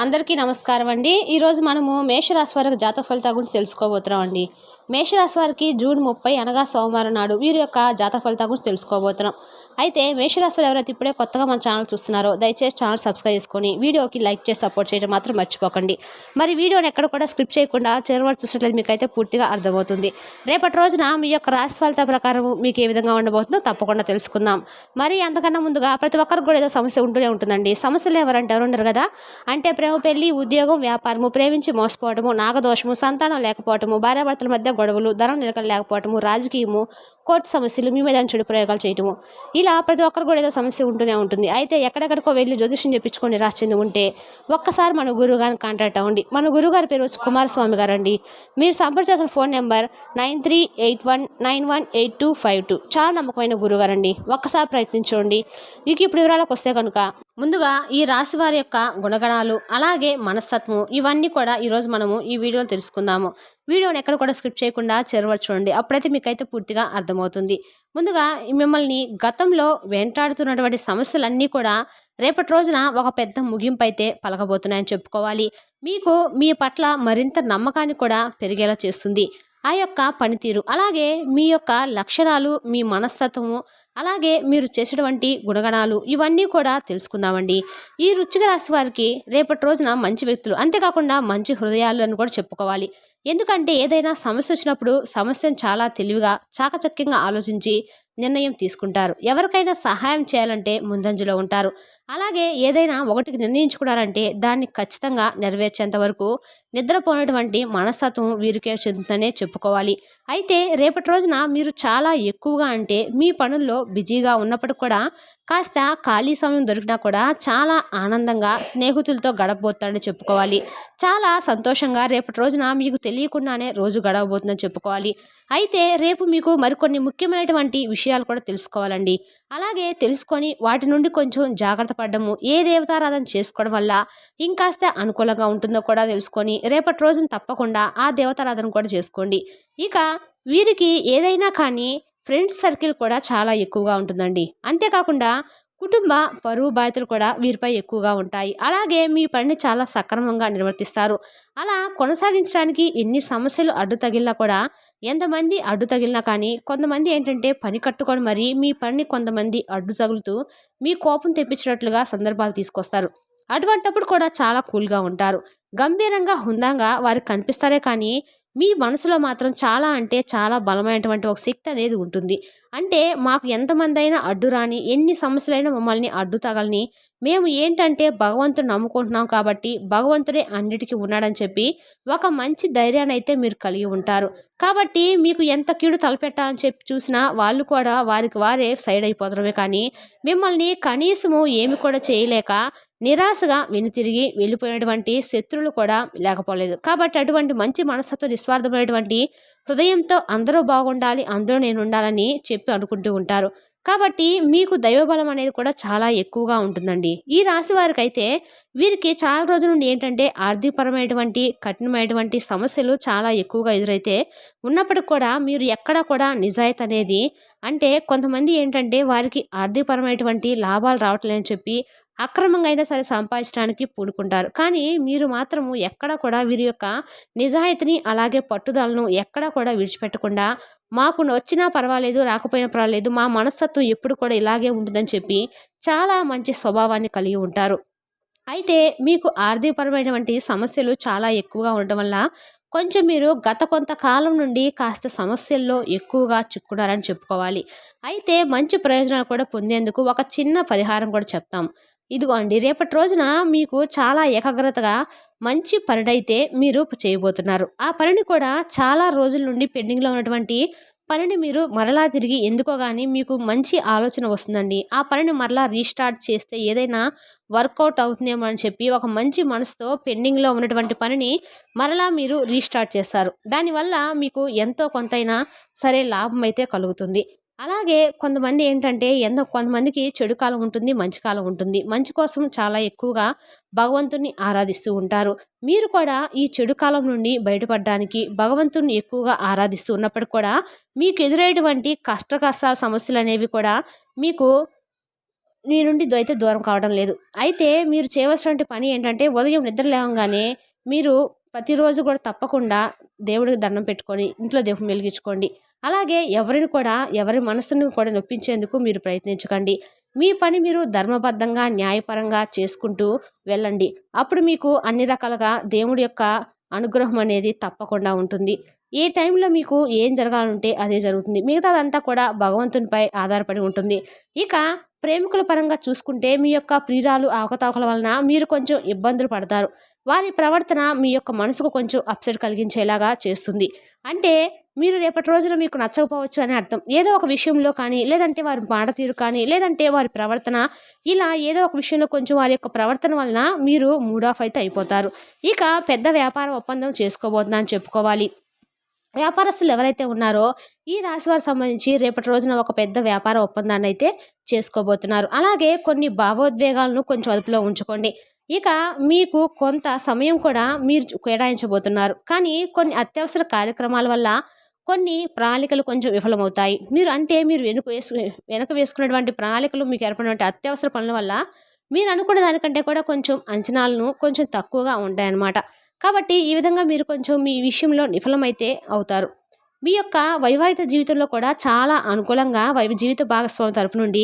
అందరికీ నమస్కారం అండి. ఈరోజు మనము మేషరాశి వారి జాతక ఫలితాల గురించి తెలుసుకోబోతున్నాం అండి. మేషరాశి వారికి జూన్ 30 అనగా సోమవారం నాడు వీరి యొక్క జాతక ఫలితాల గురించి తెలుసుకోబోతున్నాం. అయితే మేషరాశి వారు ఎవరైతే ఇప్పుడే కొత్తగా మన ఛానల్ చూస్తున్నారో దయచేసి ఛానల్ సబ్స్క్రైబ్ చేసుకొని వీడియోకి లైక్ చేసి సపోర్ట్ చేయడం మాత్రం మర్చిపోకండి. మరి వీడియోని ఎక్కడ కూడా స్క్రిప్ట్ చేయకుండా చివరి వరకు చూసినట్లయితే మీకైతే పూర్తిగా అర్థమవుతుంది. రేపటి రోజున మీ యొక్క రాశి ఫలితాల ప్రకారం మీకు ఏ విధంగా ఉండబోతుందో తప్పకుండా తెలుసుకుందాం. మరి అంతకన్నా ముందుగా ప్రతి ఒక్కరికి కూడా ఏదో సమస్య ఉంటూనే ఉంటుందండి. సమస్యలు ఎవరంటే ఎవరు ఉండరు కదా. అంటే ప్రేమ, పెళ్లి, ఉద్యోగం, వ్యాపారము, ప్రేమించి మోసపోవటము, నాగదోషము, సంతానం లేకపోవటము, భార్యాభర్తల మధ్య గొడవలు, ధనం నిలకడ లేకపోవటము, రాజకీయము, కోర్టు సమస్యలు, మీ మీద చెడు ప్రయోగాలు చేయటము, ఇలా ప్రతి ఒక్కరు కూడా ఏదో సమస్య ఉంటూనే ఉంటుంది. అయితే ఎక్కడెక్కడికో వెళ్ళి జ్యోతిష్యం చెప్పించుకొని నిరాశ చెంది ఉంటే ఒక్కసారి మన గురువు గారిని కాంటాక్ట్ అవ్వండి. మన గురువు గారి పేరు వచ్చి కుమారస్వామి గారు అండి. మీరు సంప్రదించాల్సిన ఫోన్ నెంబర్ 9381918252. చాలా నమ్మకమైన గురువు గారు అండి. ఒక్కసారి ప్రయత్నించండి. మీకు ఇప్పుడు వివరాలకు వస్తే కనుక ముందుగా ఈ రాశి వారి యొక్క గుణగణాలు అలాగే మనస్తత్వం ఇవన్నీ కూడా ఈరోజు మనము ఈ వీడియోలో తెలుసుకుందాము. వీడియోని ఎక్కడ కూడా స్క్రిప్ట్ చేయకుండా చివరి చూడండి. అప్పుడైతే మీకైతే పూర్తిగా అర్థమవుతుంది. ముందుగా మిమ్మల్ని గతంలో వెంటాడుతున్నటువంటి సమస్యలన్నీ కూడా రేపటి రోజున ఒక పెద్ద ముగింపు అయితే పలకబోతున్నాయని చెప్పుకోవాలి. మీకు మీ పట్ల మరింత నమ్మకాన్ని కూడా పెరిగేలా చేస్తుంది. ఆ యొక్క పనితీరు అలాగే మీ యొక్క లక్షణాలు, మీ మనస్తత్వము, అలాగే మీరు చేసేటువంటి గుణగణాలు ఇవన్నీ కూడా తెలుసుకుందామండి. ఈ వృశ్చిక రాశి వారికి రేపటి రోజున మంచి వ్యక్తులు, అంతేకాకుండా మంచి హృదయాలు అని కూడా చెప్పుకోవాలి. ఎందుకంటే ఏదైనా సమస్య వచ్చినప్పుడు సమస్యను చాలా తెలివిగా చాకచక్యంగా ఆలోచించి నిర్ణయం తీసుకుంటారు. ఎవరికైనా సహాయం చేయాలంటే ముందంజలో ఉంటారు. అలాగే ఏదైనా ఒకటికి నిర్ణయించుకున్నారంటే దాన్ని ఖచ్చితంగా నెరవేర్చేంత వరకు నిద్రపోయినటువంటి మనస్తత్వం వీరికే చెందుతుందనే చెప్పుకోవాలి. అయితే రేపటి రోజున మీరు చాలా ఎక్కువగా అంటే మీ పనుల్లో బిజీగా ఉన్నప్పటికి కూడా కాస్త ఖాళీ సమయం దొరికినా కూడా చాలా ఆనందంగా స్నేహితులతో గడపబోతారని చెప్పుకోవాలి. చాలా సంతోషంగా రేపటి రోజున మీకు తెలియకుండానే రోజు గడవబోతుందని చెప్పుకోవాలి. అయితే రేపు మీకు మరికొన్ని ముఖ్యమైనటువంటి విషయాలు కూడా తెలుసుకోవాలండి. అలాగే తెలుసుకొని వాటి నుండి కొంచెం జాగ్రత్త పడ్డము, ఏ దేవతారాధన చేసుకోవడం వల్ల ఇంకాస్త అనుకూలంగా ఉంటుందో కూడా తెలుసుకొని రేపటి రోజున తప్పకుండా ఆ దేవతారాధన కూడా చేసుకోండి. ఇక వీరికి ఏదైనా కానీ ఫ్రెండ్స్ సర్కిల్ కూడా చాలా ఎక్కువగా ఉంటుందండి. అంతేకాకుండా కుటుంబ పరువు బాధ్యతలు కూడా వీరిపై ఎక్కువగా ఉంటాయి. అలాగే మీ పనిని చాలా సక్రమంగా నిర్వర్తిస్తారు. అలా కొనసాగించడానికి ఎన్ని సమస్యలు అడ్డు తగిలినా కూడా, ఎంతమంది అడ్డు తగిలినా కానీ కొంతమంది ఏంటంటే పని కట్టుకొని మరి మీ పనిని కొంతమంది అడ్డు తగులుతూ మీ కోపం తెప్పించినట్లుగా సందర్భాలు తీసుకొస్తారు. అటువంటప్పుడు కూడా చాలా కూల్గా ఉంటారు. గంభీరంగా, హుందాగా వారికి కనిపిస్తారే కానీ మీ మనసులో మాత్రం చాలా అంటే చాలా బలమైనటువంటి ఒక శక్తి అనేది ఉంటుంది. అంటే మాకు ఎంతమంది అయినా అడ్డు రాని, ఎన్ని సమస్యలైనా మమ్మల్ని అడ్డు తగలని, మేము ఏంటంటే భగవంతుని నమ్ముకుంటున్నాం కాబట్టి భగవంతుడే అన్నిటికీ ఉన్నాడని చెప్పి ఒక మంచి ధైర్యాన్ని అయితే మీరు కలిగి ఉంటారు. కాబట్టి మీకు ఎంత కీడు తలపెట్టాలని చెప్పి చూసినా వాళ్ళు కూడా వారికి వారే సైడ్ అయిపోతారమే కానీ మిమ్మల్ని కనీసము ఏమి కూడా చేయలేక నిరాశగా వెనుతిరిగి వెళ్ళిపోయినటువంటి శత్రువులు కూడా లేకపోలేదు. కాబట్టి అటువంటి మంచి మనస్తత్వం, నిస్వార్థమైనటువంటి హృదయంతో అందరూ బాగుండాలి, అందరూ నేను ఉండాలని చెప్పి అనుకుంటూ ఉంటారు. కాబట్టి మీకు దైవబలం అనేది కూడా చాలా ఎక్కువగా ఉంటుందండి. ఈ రాశి వారికైతే వీరికి చాలా రోజుల నుండి ఏంటంటే ఆర్థికపరమైనటువంటి కఠినమైనటువంటి సమస్యలు చాలా ఎక్కువగా ఎదురైతే ఉన్నప్పటికి కూడా మీరు ఎక్కడ కూడా నిజాయితీ అనేది, అంటే కొంతమంది ఏంటంటే వారికి ఆర్థికపరమైనటువంటి లాభాలు రావట్లేదని చెప్పి అక్రమంగా అయినా సరే సంపాదించడానికి పూనుకుంటారు. కానీ మీరు మాత్రము ఎక్కడ కూడా వీరి యొక్క నిజాయితీని అలాగే పట్టుదలను ఎక్కడా కూడా విడిచిపెట్టకుండా మాకు వచ్చినా పర్వాలేదు, రాకపోయినా పర్వాలేదు, మా మనస్తత్వం ఎప్పుడు కూడా ఇలాగే ఉంటుందని చెప్పి చాలా మంచి స్వభావాన్ని కలిగి ఉంటారు. అయితే మీకు ఆర్థికపరమైనటువంటి సమస్యలు చాలా ఎక్కువగా ఉండటం వల్ల కొంచెం మీరు గత కొంతకాలం నుండి కాస్త సమస్యల్లో ఎక్కువగా చిక్కున్నారని చెప్పుకోవాలి. అయితే మంచి ప్రయోజనాలు కూడా పొందేందుకు ఒక చిన్న పరిహారం కూడా చెప్తాం. ఇదిగో అండి, రేపటి రోజున మీకు చాలా ఏకాగ్రతగా మంచి పనినైతే మీరు చేయబోతున్నారు. ఆ పనిని కూడా చాలా రోజుల నుండి పెండింగ్లో ఉన్నటువంటి పనిని మీరు మరలా తిరిగి ఎందుకో కానీ మీకు మంచి ఆలోచన వస్తుందండి. ఆ పనిని మరలా రీస్టార్ట్ చేస్తే ఏదైనా వర్కౌట్ అవుతుందేమో అని చెప్పి ఒక మంచి మనసుతో పెండింగ్లో ఉన్నటువంటి పనిని మరలా మీరు రీస్టార్ట్ చేస్తారు. దానివల్ల మీకు ఎంతో కొంతైనా సరే లాభం అయితే కలుగుతుంది. అలాగే కొంతమంది ఏంటంటే కొంతమందికి చెడు కాలం ఉంటుంది, మంచి కాలం ఉంటుంది. మంచి కోసం చాలా ఎక్కువగా భగవంతుని ఆరాధిస్తూ ఉంటారు. మీరు కూడా ఈ చెడు కాలం నుండి బయటపడడానికి భగవంతుని ఎక్కువగా ఆరాధిస్తూ ఉన్నప్పటికి కూడా మీకు ఎదురయ్యేటువంటి కష్టాల సమస్యలు అనేవి కూడా మీకు మీ నుండి అయితే దూరం కావడం లేదు. అయితే మీరు చేయవలసినటువంటి పని ఏంటంటే ఉదయం నిద్ర లేవంగానే మీరు ప్రతిరోజు కూడా తప్పకుండా దేవుడికి దండం పెట్టుకొని ఇంట్లో దీపం వెలిగించుకోండి. అలాగే ఎవరిని కూడా ఎవరి మనసును కూడా నొప్పించేందుకు మీరు ప్రయత్నించకండి. మీ పని మీరు ధర్మబద్ధంగా, న్యాయపరంగా చేసుకుంటూ వెళ్ళండి. అప్పుడు మీకు అన్ని రకాలుగా దేవుడి యొక్క అనుగ్రహం అనేది తప్పకుండా ఉంటుంది. ఏ టైంలో మీకు ఏం జరగాలంటే అదే జరుగుతుంది. మిగతాదంతా కూడా భగవంతునిపై ఆధారపడి ఉంటుంది. ఇక ప్రేమికుల పరంగా చూసుకుంటే మీ యొక్క ప్రియురాలు అవకతవకల వలన మీరు కొంచెం ఇబ్బందులు పడతారు. వారి ప్రవర్తన మీ యొక్క మనసుకు కొంచెం అప్సెట్ కలిగించేలాగా చేస్తుంది. అంటే మీరు రేపటి రోజున మీకు నచ్చకపోవచ్చు అని అర్థం. ఏదో ఒక విషయంలో కానీ, లేదంటే వారి మాట తీరు కానీ, లేదంటే వారి ప్రవర్తన, ఇలా ఏదో ఒక విషయంలో కొంచెం వారి యొక్క ప్రవర్తన వలన మీరు మూడ్ ఆఫ్ అయితే అయిపోతారు. ఇక పెద్ద వ్యాపార ఒప్పందం చేసుకోబోతున్నా అని చెప్పుకోవాలి. వ్యాపారస్తులు ఎవరైతే ఉన్నారో ఈ రాశి వారికి సంబంధించి రేపటి రోజున ఒక పెద్ద వ్యాపార ఒప్పందాన్ని అయితే చేసుకోబోతున్నారు. అలాగే కొన్ని భావోద్వేగాలను కొంచెం అదుపులో ఉంచుకోండి. ఇక మీకు కొంత సమయం కూడా మీరు కేటాయించబోతున్నారు. కానీ కొన్ని అత్యవసర కార్యక్రమాల వల్ల కొన్ని ప్రణాళికలు కొంచెం విఫలమవుతాయి. మీరు వెనుక వేసుకున్నటువంటి ప్రణాళికలు, మీకు ఏర్పడినటువంటి అత్యవసర పనుల వల్ల మీరు అనుకున్న దానికంటే కూడా కొంచెం అంచనాలను కొంచెం తక్కువగా ఉంటాయన్నమాట. కాబట్టి ఈ విధంగా మీరు కొంచెం మీ విషయంలో విఫలమైతే అవుతారు. మీ యొక్క వైవాహిక జీవితంలో కూడా చాలా అనుకూలంగా జీవిత భాగస్వామి తరపు నుండి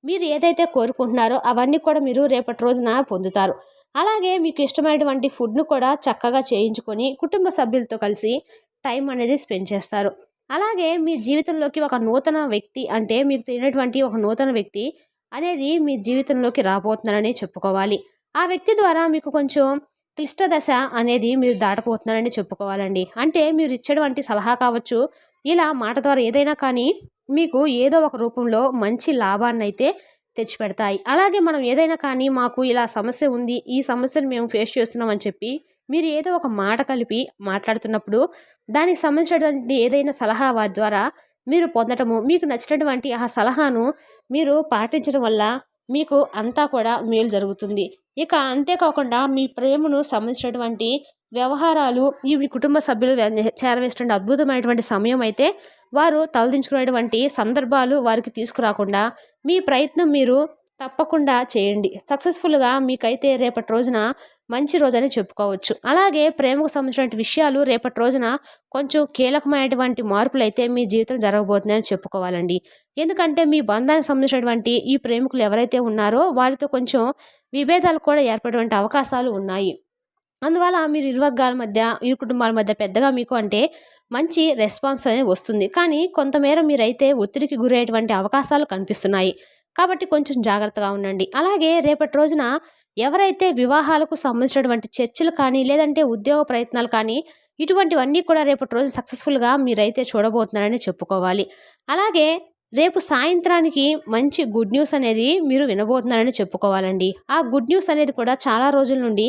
మీరు ఏదైతే కోరుకుంటున్నారో అవన్నీ కూడా మీరు రేపటి రోజున పొందుతారు. అలాగే మీకు ఇష్టమైనటువంటి ఫుడ్ను కూడా చక్కగా చేయించుకొని కుటుంబ సభ్యులతో కలిసి టైం అనేది స్పెండ్ చేస్తారు. అలాగే మీ జీవితంలోకి ఒక నూతన వ్యక్తి, అంటే మీకు తెలియనటువంటి ఒక నూతన వ్యక్తి అనేది మీ జీవితంలోకి రాబోతున్నారని చెప్పుకోవాలి. ఆ వ్యక్తి ద్వారా మీకు కొంచెం క్లిష్ట దశ అనేది మీరు దాటపోతున్నారని చెప్పుకోవాలండి. అంటే మీరు ఇచ్చేటువంటి సలహా కావచ్చు, ఇలా మాట ద్వారా ఏదైనా కానీ మీకు ఏదో ఒక రూపంలో మంచి లాభాన్నైతే తెచ్చిపెడతాయి. అలాగే మనం ఏదైనా కానీ మాకు ఇలా సమస్య ఉంది, ఈ సమస్యను మేము ఫేస్ చేస్తున్నాం అని చెప్పి మీరు ఏదో ఒక మాట కలిపి మాట్లాడుతున్నప్పుడు దానికి సంబంధించినటువంటి ఏదైనా సలహా వారి ద్వారా మీరు పొందటము, మీకు నచ్చినటువంటి ఆ సలహాను మీరు పాటించడం వల్ల మీకు అంతా కూడా మేలు జరుగుతుంది. ఇక అంతేకాకుండా మీ ప్రేమను సంబంధించినటువంటి వ్యవహారాలు ఇవి కుటుంబ సభ్యులు చేరవేసినటువంటి అద్భుతమైనటువంటి సమయం అయితే వారు తలదించుకునేటువంటి సందర్భాలు వారికి తీసుకురాకుండా మీ ప్రయత్నం మీరు తప్పకుండా చేయండి. సక్సెస్ఫుల్గా మీకైతే రేపటి రోజున మంచి రోజని చెప్పుకోవచ్చు. అలాగే ప్రేమకు సంబంధించినటువంటి విషయాలు రేపటి రోజున కొంచెం కీలకమైనటువంటి మార్పులైతే మీ జీవితం జరగబోతుందని చెప్పుకోవాలండి. ఎందుకంటే మీ బంధానికి సంబంధించినటువంటి ఈ ప్రేమికులు ఎవరైతే ఉన్నారో వారితో కొంచెం విభేదాలు కూడా ఏర్పడేటువంటి అవకాశాలు ఉన్నాయి. అందువల్ల మీరు ఇరు కుటుంబాల మధ్య పెద్దగా మీకు అంటే మంచి రెస్పాన్స్ అనేది వస్తుంది. కానీ కొంతమేర మీరైతే ఒత్తిడికి గురయ్యేటువంటి అవకాశాలు కనిపిస్తున్నాయి. కాబట్టి కొంచెం జాగ్రత్తగా ఉండండి. అలాగే రేపటి రోజున ఎవరైతే వివాహాలకు సంబంధించినటువంటి చర్చలు కానీ, లేదంటే ఉద్యోగ ప్రయత్నాలు కానీ, ఇటువంటివన్నీ కూడా రేపటి రోజు సక్సెస్ఫుల్గా మీరైతే చూడబోతున్నారని చెప్పుకోవాలి. అలాగే రేపు సాయంత్రానికి మంచి గుడ్ న్యూస్ అనేది మీరు వినబోతున్నారని చెప్పుకోవాలండి. ఆ గుడ్ న్యూస్ అనేది కూడా చాలా రోజుల నుండి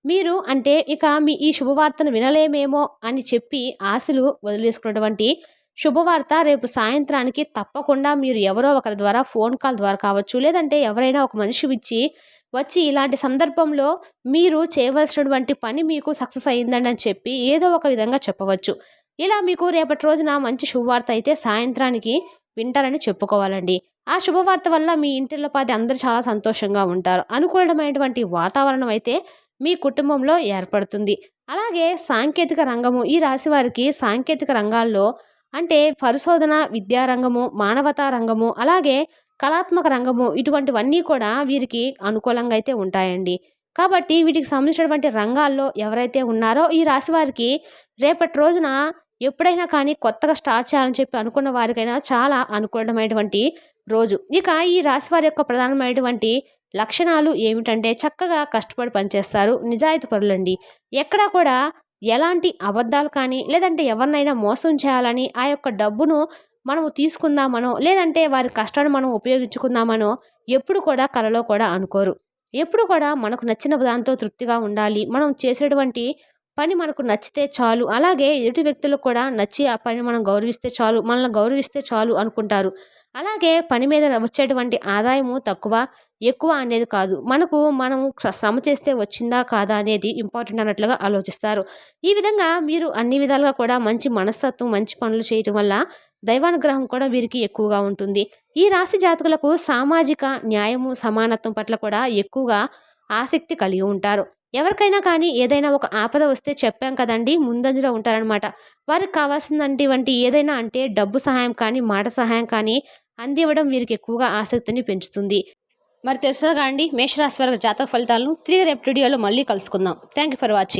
మీరు అంటే ఇక మీ ఈ శుభవార్తను వినలేమేమో అని చెప్పి ఆశలు వదిలేసుకున్నటువంటి శుభవార్త రేపు సాయంత్రానికి తప్పకుండా మీరు ఎవరో ఒకరి ద్వారా ఫోన్ కాల్ ద్వారా కావచ్చు, లేదంటే ఎవరైనా ఒక మనిషి వచ్చి ఇలాంటి సందర్భంలో మీరు చేయవలసినటువంటి పని మీకు సక్సెస్ అయ్యిందని అని చెప్పి ఏదో ఒక విధంగా చెప్పవచ్చు. ఇలా మీకు రేపటి రోజున మంచి శుభవార్త అయితే సాయంత్రానికి వింటారని చెప్పుకోవాలండి. ఆ శుభవార్త వల్ల మీ ఇంటిల్లపాది అందరూ చాలా సంతోషంగా ఉంటారు. అనుకూలమైనటువంటి వాతావరణం అయితే మీ కుటుంబంలో ఏర్పడుతుంది. అలాగే సాంకేతిక రంగము, ఈ రాశి వారికి సాంకేతిక రంగాల్లో అంటే పరిశోధన, విద్యా రంగము, మానవతా రంగము, అలాగే కళాత్మక రంగము, ఇటువంటివన్నీ కూడా వీరికి అనుకూలంగా అయితే ఉంటాయండి. కాబట్టి వీటికి సంబంధించినటువంటి రంగాల్లో ఎవరైతే ఉన్నారో ఈ రాశి వారికి రేపటి రోజున ఎప్పుడైనా కానీ కొత్తగా స్టార్ట్ చేయాలని చెప్పి అనుకున్న వారికైనా చాలా అనుకూలమైనటువంటి రోజు. ఇక ఈ రాశి వారి యొక్క ప్రధానమైనటువంటి లక్షణాలు ఏమిటంటే చక్కగా కష్టపడి పనిచేస్తారు, నిజాయితీ పరులండి. ఎక్కడా కూడా ఎలాంటి అబద్ధాలు కానీ, లేదంటే ఎవరినైనా మోసం చేయాలని ఆ యొక్క డబ్బును మనము తీసుకుందామనో, లేదంటే వారి కష్టాన్ని మనం ఉపయోగించుకుందామనో ఎప్పుడు కూడా కలలో కూడా అనుకోరు. ఎప్పుడు కూడా మనకు నచ్చిన దాంతో తృప్తిగా ఉండాలి, మనం చేసేటువంటి పని మనకు నచ్చితే చాలు, అలాగే ఎదుటి వ్యక్తులకు కూడా నచ్చి ఆ పని మనం గౌరవిస్తే చాలు, మనల్ని గౌరవిస్తే చాలు అనుకుంటారు. అలాగే పని మీద వచ్చేటువంటి ఆదాయము తక్కువ ఎక్కువ అనేది కాదు, మనం శ్రమ చేస్తే వచ్చిందా కాదా అనేది ఇంపార్టెంట్ అన్నట్లుగా ఆలోచిస్తారు. ఈ విధంగా మీరు అన్ని విధాలుగా కూడా మంచి మనస్తత్వం, మంచి పనులు చేయటం వల్ల దైవానుగ్రహం కూడా వీరికి ఎక్కువగా ఉంటుంది. ఈ రాశి జాతకులకు సామాజిక న్యాయము, సమానత్వం పట్ల కూడా ఎక్కువగా ఆసక్తి కలిగి ఉంటారు. ఎవరికైనా కానీ ఏదైనా ఒక ఆపద వస్తే చెప్పాం కదండీ! ముందంజలో ఉంటారనమాట. వారికి కావాల్సినటువంటి ఏదైనా అంటే డబ్బు సహాయం కానీ, మాట సహాయం కానీ అందివ్వడం వీరికి ఎక్కువగా ఆసక్తిని పెంచుతుంది. మరి తెలుసుగా అండి మేషరాశి వారి జాతక ఫలితాలను తిరిగి రేపు వీడియోలో మళ్ళీ కలుసుకుందాం. Thank you for watching.